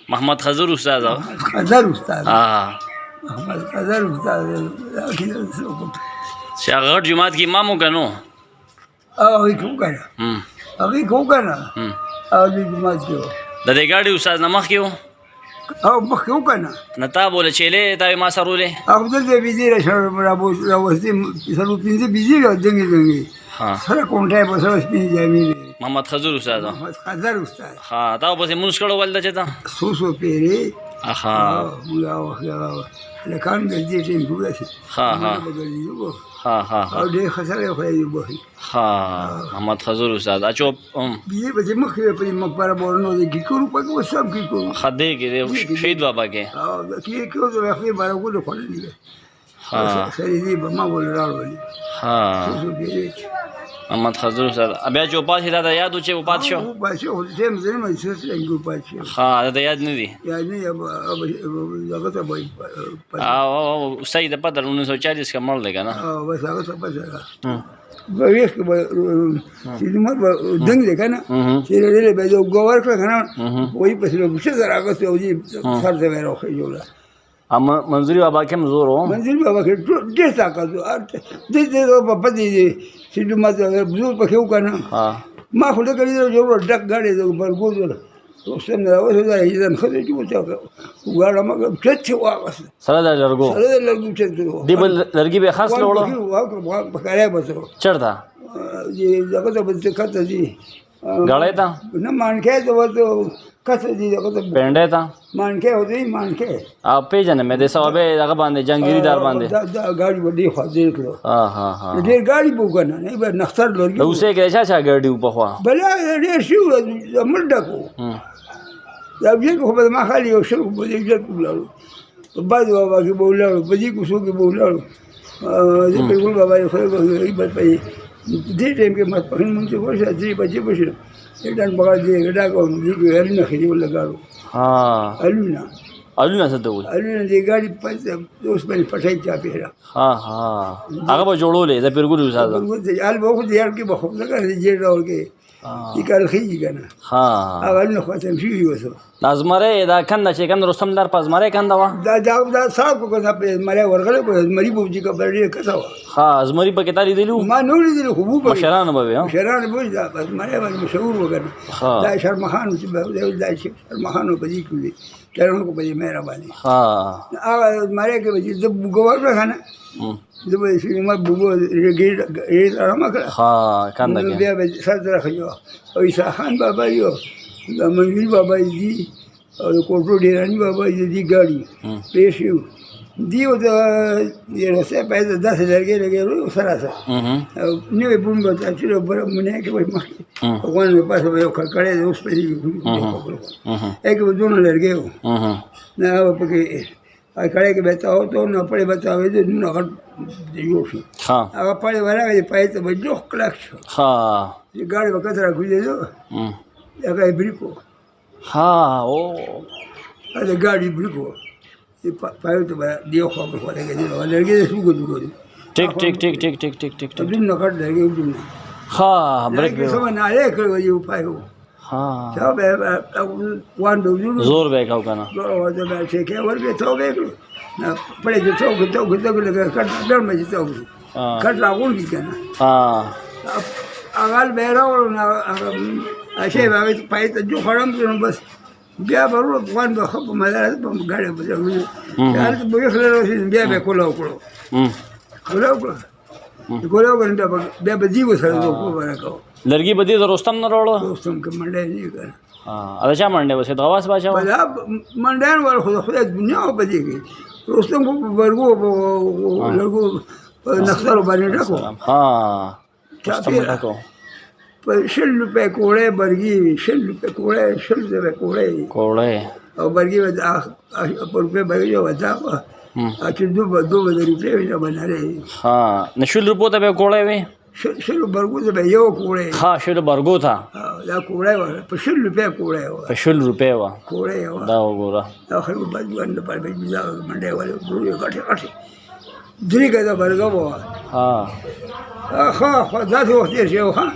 محمد خضر استاد قدر استاد ها محمد قدر استاد چې هغه غټ جماعت کې امام وکنو هغه کوم کنه هغه کوم کنه او دې جماعت کې د دې ګاډي استاد نمخ کې و او مخ کوم کنه نتا بوله چيله تا ما سرولې هغه دې بيزي راوستي سره پینځه بيزي دنګي ها سره کومټه په سره سپین جامې محمد خضر استاد محمد قدر استاد ها تا په مونږ کړه ولدا چتا سوسو پیری اها موږ لکان دې ټیم ګورې ها ها ها او دې خسرې خو یې وبخي ها محمد خضر استاد اچو بيه به مخ په مقبره ورنو دې کی کړو په کو سب کی کړو خدای کې شهید بابا کې او کې کو د خپل بارګو خو نه ها سړي دې به ما ول راولي ها سوسو پیری محمد خضر استاد بیا جو پات هدا د یادو چې پات شو او پات شو دې مزه ما سوس لنګو پات شو ها د یاد نه دي یا نه هغه ته وای او سید بدر 1940 کا مړ لګا نه او بس هغه ته پځه ویخ چې موږ دنګ ده کنه چې له به جو ګور کړ کنه وای په څه بشه زراغه ته وځي سر دې ورو خې جوړه اما منظوري بابا کې مزور و منظوري بابا کې ډېر طاقت دې په دې چې موږ بزرګ په کېو کنه ما خو له کړي جوړ ډک غاړي د برګو اوسم نه اوسه دا یې خدای چې وځه وګاړه ما څه واغس سره د لرګو چې دی بل لرګي به خاص لوړو واو په کارای بسو چړدا دې دغه ته بل څه کته دي غړې تا نه مانکه ته وته کته دي دغه ته پنده تا مانکه هو دې مانکه اپ پیژنه مې د سوابه دغه باندې جنگيري دار باندې دا غاړي وډي خو دې کړو ها ها ډېر غاړي بوګنه نه به نختر لوري اوسه کې چا ګاډي په خوا بلا ډېر شو مړډکو دا بیا خو به ما خالي یو شل په دې ځل کولاړو بعد بابا کې بولاړو په دې کوڅو کې بولاړو دې په ګل بابا یې خو یې په دې ټیم کې ما په مونږ ورشه دې بچي بشه ایډان بغا دې ګډا کو دې ګل نه خېجو لګاړو ها الونا څه ته وي الونا دې ګاډي په اوس باندې پټای چا پیرا ها هغه به جوړولې د پیرګل استاد ورګو آل به خو دې یار کې به خو لګا دې ډول کې دې کار خېږي کنه ها هغه نه خو ته شي وسو لازمره دا کنده چې کنده رستم دار پزمره کنده وا دا صاحب کو کنه په مړی ورغله په مری بوجي کا بړې کسا ها ازمری په کې تاری دیلو ما نو لیدل خو بو مشران به شران بوج دا بس مړی باندې مشهور وګڼه دا شرمخان چې دا شرمخان په دې کې چرونو کو په دې مهرباني ها هغه مړی کې د ګوور کنه د به شي ما بوګو رګې رامه کړه ها کنده کې بیا به سر راخیو او عیسی خان بابا یو د منګل بابا دی او د کوټو ډیرانی بابا دی ګاډي پیش یو دیو د یو څه په داسې لګي سره سره او نوې بوم به چې بر مونږه کې وای مخ وګورم په تاسو یو کړه د اوس په دې یک بدون لګي نه په کې کړه کې بتاو ته نه پړې بتاو دې نو هغه یو شو هغه پړې ورغی په ته به جوخ کلک شو ها دې ګاډي وکړه راکوځي هغه بریکو ها او دا ګاډي بریکو پایو ته دیو خو په خوله کې دی ولرګي څه وګورئ ټیک ټیک ټیک ټیک ټیک ټیک ټیک دې نه کړ لرګي دې ها بریک به سم نه لري کړو یو پایو ها چا به وان دو زور به کاو کنه او دا به چې کې ورګه ته وګړو نه پړې ته څو لګا کټ در مې څو کټ راغون دي کنه ها اول به راول نه اشه به پای ته جو خړم کړم بس بیا ورو وان به خپ مدار په غاړه په ځو یار ته به خلل بیا به کولاو کړو بیا به دیو سره کو ورکاو لرګي بدی د رستم نه راوړو رستم کې منډه نه کړ ها اچھا منډه وسه د غواس باچا بلا منډان ور خو دنیا په دې کې رستم کو ورغو لګو نخسر باندې ډکو ها رستم ډکو په شل په کوړې برګي شل په کوړې شل په کوړې او برګي په روپے برګي وځه چې دوه روپے باندې ها نشل روپو ته به کوړې وي شلو برګو ته یو کوړې ها شلو برګو ته دا کوړې په شل روپے کوړې په شل روپے وا کوړې دا وګوره دا خلکو باندې پر به بيزا منډه والے ګوري کټه درې کده برګو ها ها ځاتو وخت یې شو ها